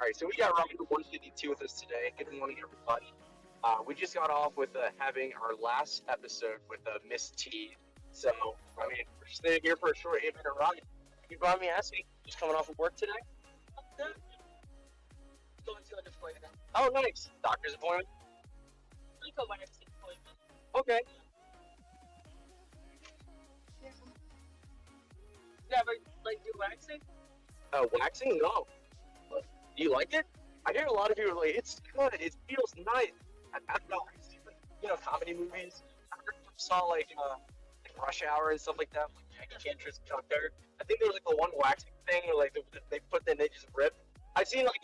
All right, so we got Robert 152 with us today. Good morning, everybody. We just got off with having our last episode with Miss T. So, I mean, we're just here for a short 8-minute ride. You brought me asking, just coming off of work today? Going to an appointment. Oh, nice. Doctor's appointment? Like a waxing appointment. Okay. Never like do waxing? Waxing? No. Do you like it? I hear a lot of people are like, it's good, it feels nice. I don't know, I've seen, like, comedy movies. I saw like Rush Hour and stuff like that, like Jackie Chan, Tristan Tucker. I think there was like the one waxing thing where like they just rip. I've seen like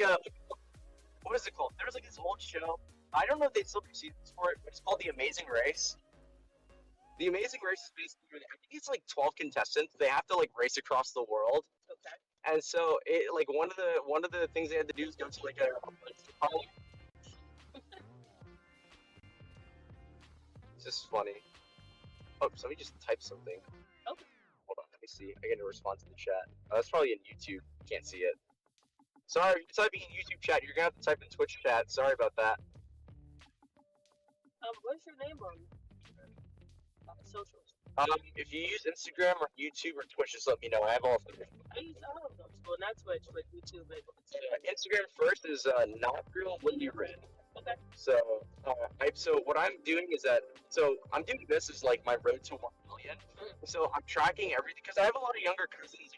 what is it called? There was like this old show. I don't know if they still do seasons for it, but it's called The Amazing Race. The Amazing Race is basically, I think it's like 12 contestants. They have to like race across the world. Okay. And so it like one of the things they had to do is go to like a It's just funny. Oh, somebody just typed something. Okay. Hold on, let me see. I get a response in the chat. Oh, that's probably in YouTube. Can't see it. Sorry, you're typing in YouTube chat. You're gonna have to type in Twitch chat. Sorry about that. What's your name on socials? If you use Instagram or YouTube or Twitch, just let me know. I have all of them. I use all of those. Well, not Twitch, but YouTube and Instagram first is not real Lindy Red. Okay. So, what I'm doing is I'm doing this as like my road to 1 million. So I'm tracking everything because I have a lot of younger cousins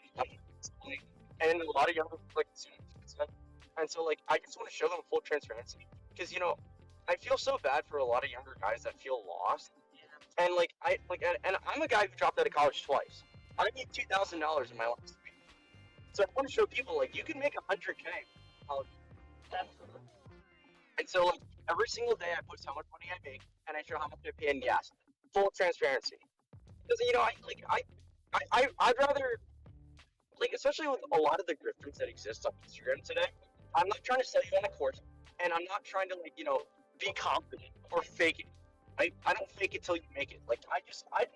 and a lot of younger like students, and so like I just want to show them full transparency because I feel so bad for a lot of younger guys that feel lost. And and I'm a guy who dropped out of college twice. I made $2,000 in my last week. So I want to show people like you can make $100K. Absolutely. And so like every single day I post how much money I make and I show how much I pay in gas. Full transparency. Because I'd rather like, especially with a lot of the grifters that exist on Instagram today, I'm not trying to sell you on a course, and I'm not trying to be confident or fake it. I don't fake it till you make it. Like I'd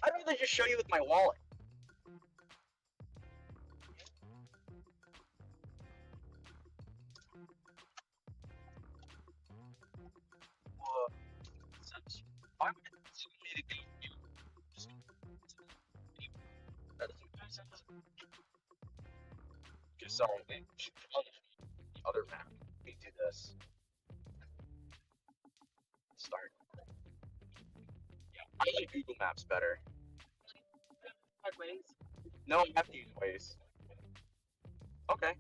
rather just show you with my wallet. Why would it need to be you? Just that doesn't make sense. Okay, sorry, man. The other map. Let me do this. Start. Yeah, I like Google Maps better. Hard ways. No, I have to use Waze. Okay.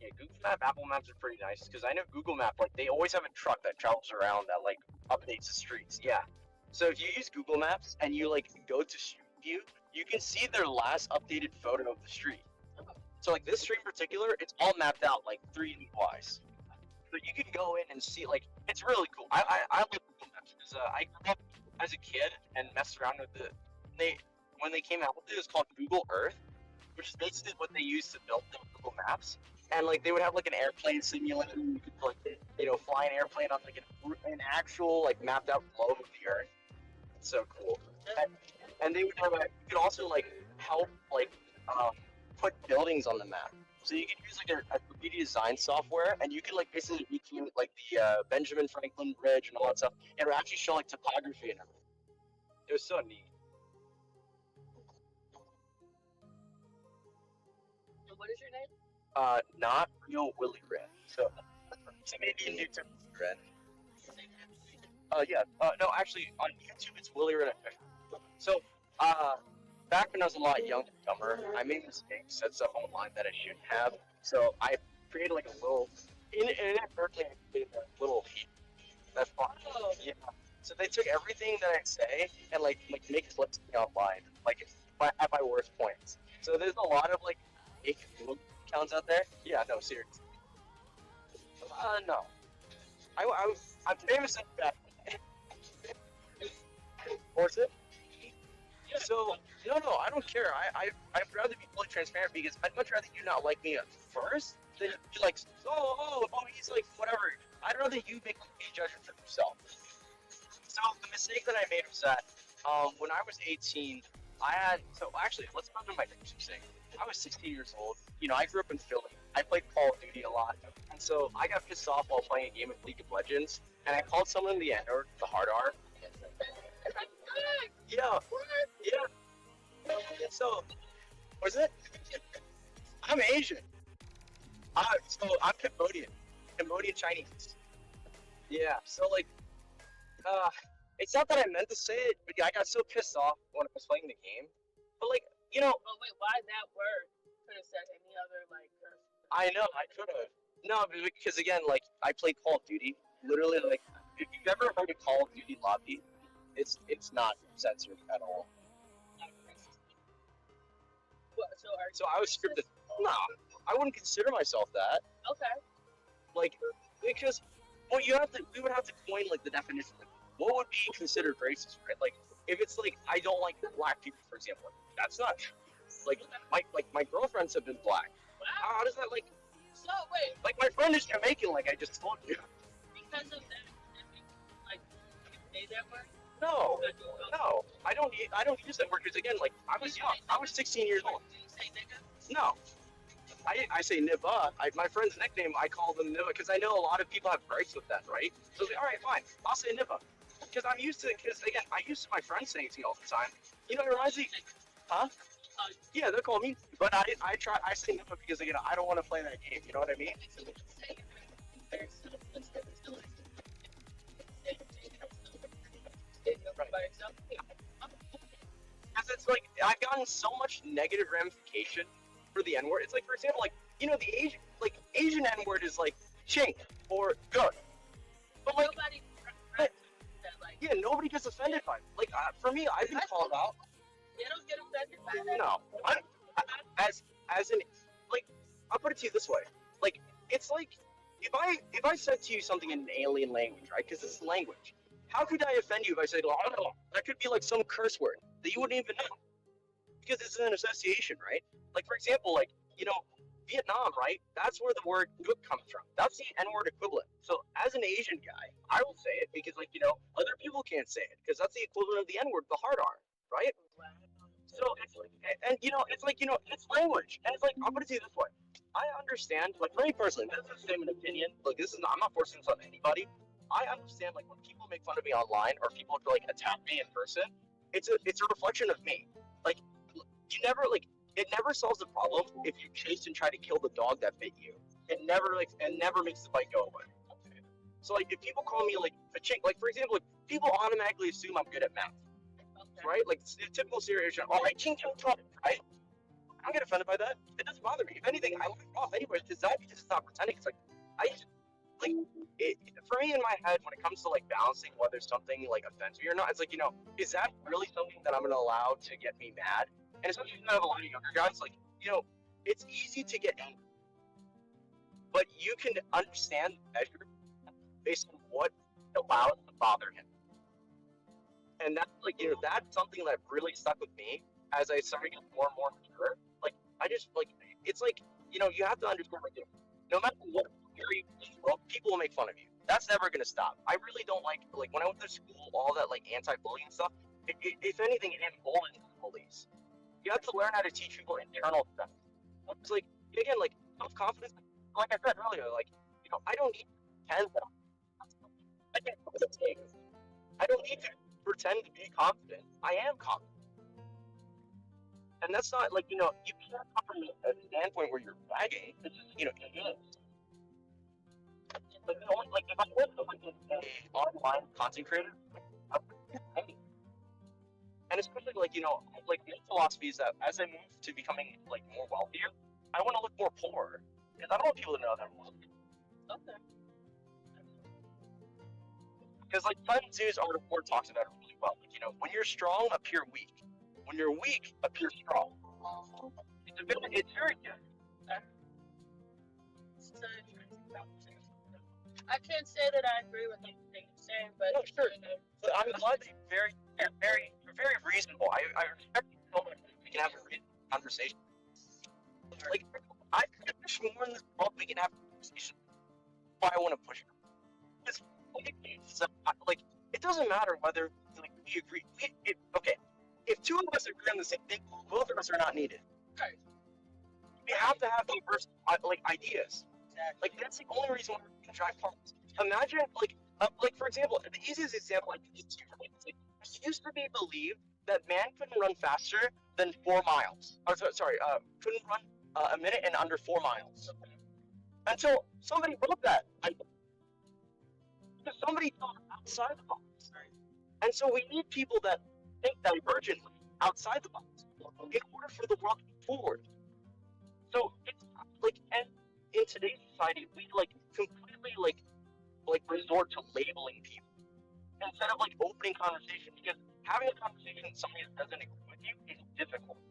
Yeah, Google Map, Apple Maps are pretty nice because I know Google Map, like they always have a truck that travels around that like updates the streets. Yeah. So if you use Google Maps and you like go to Street View, you can see their last updated photo of the street. So like this street in particular, it's all mapped out like 3D wise. So you can go in and see, like, it's really cool. I love Google Maps because I grew up as a kid and messed around with when they came out with it, it was called Google Earth, which is basically what they used to build their Google Maps. And like they would have like an airplane simulator, and you could like fly an airplane on like an actual like mapped out globe of the Earth. It's so cool. And they would have you could also like help like put buildings on the map. So you can use like a 3D design software, and you can like basically recreate like the Benjamin Franklin Bridge and all that stuff. It would actually show like topography and everything. It was so neat. And what is your name? Not real Willy Red. So maybe in YouTube Red. Yeah. No, actually on YouTube it's Willy Red. So back when I was a lot younger and dumber, I made mistakes, said stuff online that I shouldn't have. So I created like a little, inadvertently I created a little heat. That's fine. Yeah. So they took everything that I say and like make clips of me online, like at my worst points. So there's a lot of like fake Google accounts out there. Yeah, no, seriously. No. I'm famous at that. Force it. So no, I don't care. I'd rather be fully transparent because I'd much rather you not like me at first than be like, oh, he's like whatever. I'd rather you make a judgment for yourself. So the mistake that I made was that when I was 18, I had. So actually, let's go to my first mistake. I was 16 years old, I grew up in Philly. I played Call of Duty a lot, and so I got pissed off while playing a game of League of Legends, and I called someone the N or the hard R. Yeah, yeah. So, was it? I'm Asian. So I'm Cambodian Chinese. Yeah. So like, it's not that I meant to say it, but I got so pissed off when I was playing the game. But like, But wait, why that word? Could have said any other like curse. I know I could have. No, because again, like I played Call of Duty. Literally, like if you've ever heard of Call of Duty lobby, it's not censored at all. What, so are So I was scripted. No, I wouldn't consider myself that. okay. Like because we would have to coin like the definition. Like, what would be considered racist, right? Like if it's like I don't like black people, for example, that's not true. Like my girlfriends have been black. Wow. How does that like? So wait, Like my friend is Jamaican, like I just told you. because of that, like you say that word? No, no, I don't use that word because again, like I was young. I was 16 years old. Do you say nigga? No, I say nibba. My friend's nickname, I call them nibba because I know a lot of people have gripes with that, right? So I was like, all right, fine, I'll say nibba because I'm used to it. Because again, I used to my friends saying it to me all the time. It reminds me, huh? Yeah, they'll call me, but I say nibba because again, I don't want to play that game. You know what I mean? Because it's like I've gotten so much negative ramification for the N word. It's like, for example, like the Asian N word is like chink or good, but like Nobody. but- That, like, yeah, nobody gets offended by it. Like for me, I've been called out. they don't get offended by that. No, as in like I'll put it to you this way. Like it's like if I said to you something in an alien language, right? Because this is language. How could I offend you if I said, "Oh, no," that could be like some curse word that you wouldn't even know because it's an association, right? Like for example, like Vietnam, right? That's where the word "good" comes from. That's the N-word equivalent. So as an Asian guy, I will say it because other people can't say it because that's the equivalent of the N-word, the hard R, right? Wow. So it's like, and it's language, and it's like I'll put it to you this way. I understand, like for me personally, this is the same opinion. Like this is not, I'm not forcing this on anybody. I understand, like when people make fun of me online or people like attack me in person, it's a reflection of me. Like you never like it never solves the problem if you chase and try to kill the dog that bit you. It never makes the bite go away. So like if people call me like a chink, like for example, like, people automatically assume I'm good at math. Okay. Right? Like typical Syrian, oh, I chink chink chink, right? I don't get offended by that. It doesn't bother me. If anything, I laugh off anyway because it's not pretending. It's like for me in my head when it comes to like balancing whether something like offends me or not, it's like is that really something that I'm gonna allow to get me mad? And especially if I have a lot of younger guys, like it's easy to get angry, but you can understand the measure based on what allows to bother him. And that's like that's something that really stuck with me as I started getting more and more mature. Like I just like it's like you have to understand like no matter what people will make fun of you. That's never gonna stop. I really don't like when I went to school, all that like anti-bullying stuff. If anything, it emboldens bullies. You have to learn how to teach people internal stuff. It's like again, like self-confidence. Like I said earlier, like I don't need to pretend that I don't need to pretend to be confident. I am confident. And that's not like you can't come from a standpoint where you're bragging. It's just it is. Like if I was like an online content creator, and especially like my philosophy is that as I move to becoming like more wealthier, I want to look more poor because I don't want people to know that I'm wealthy. Okay. Because like Sun Tzu's art of war talks about it really well. Like, when you're strong, appear weak. When you're weak, appear strong. It's very good. I can't say that I agree with anything you're saying, but No, sure. But I'm glad that you're very reasonable. I respect you so much. We can have a reasonable conversation. Like I wish more in this world we can have a conversation. Why I want to push it. Because like it doesn't matter whether like we agree. Okay, if two of us agree on the same thing, both of us are not needed. Right. We have to have diverse like ideas. Like that's the only reason why we can drive cars. Imagine like for example, the easiest example I can give to you is like, it used to be believed that man couldn't run faster than 4 miles. Or sorry, couldn't run a minute in under 4 miles until somebody broke that. Because somebody thought outside the box. And so we need people that think divergently outside the box in order for the world to move forward. So it's like, and in today's society, we like completely like resort to labeling people instead of like opening conversation because having a conversation with somebody that doesn't agree with you is difficult.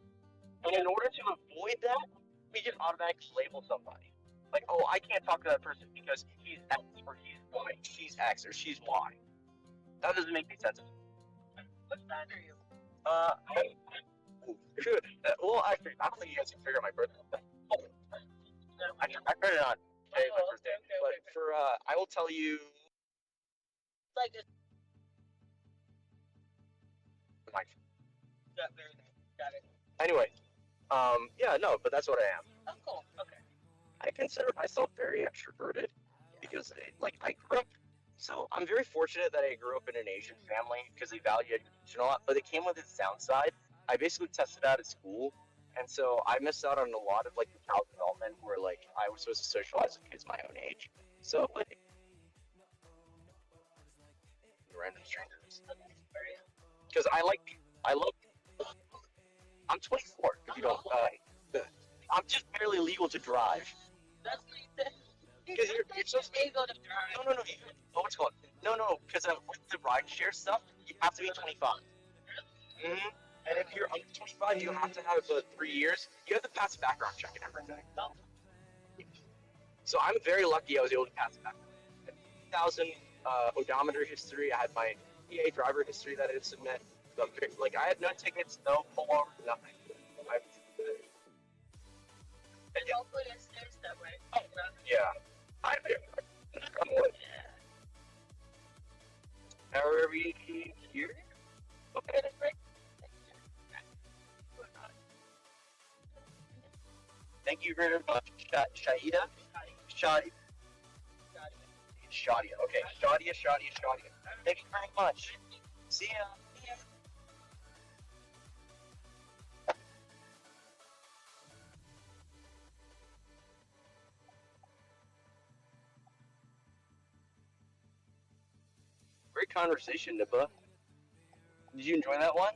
And in order to avoid that, we just automatically label somebody. Like, oh, I can't talk to that person because he's X or he's Y, she's X or she's Y. That doesn't make any sense. What sign are you? Well, actually, I don't think you guys can figure out my birthday. I heard it on today, my birthday. But for I will tell you. It's like a My, very nice. Got it. anyway, yeah, no, but that's what I am. Oh, cool. Okay. I consider myself very extroverted because, like, I grew up. So I'm very fortunate that I grew up in an Asian family because they value education a lot, but it came with its downside. I basically tested out at school, and so I missed out on a lot of like the child development where like I was supposed to socialize with kids my own age. So like random strangers because I love. I'm 24. If you don't, I'm just barely legal to drive. That's what you said. Because you're supposed to able to drive. No. Oh, what's it called? No. Because with the rideshare stuff, you have to be 25. Mm-hmm. And if you're under 25, you have to have 3 years. You have to pass a background check and everything. So I'm very lucky I was able to pass that. 2000 odometer history. I had my PA driver history that I had to submit. So like I had no tickets, no pullovers, nothing. Hopefully it stays that way. Oh, yeah. Are we here? Okay, that's great. Thank you very much, Shadia. Shadia. Okay, Shadia. Thank you very much. See ya. Great conversation, Nibba. Did you enjoy that one?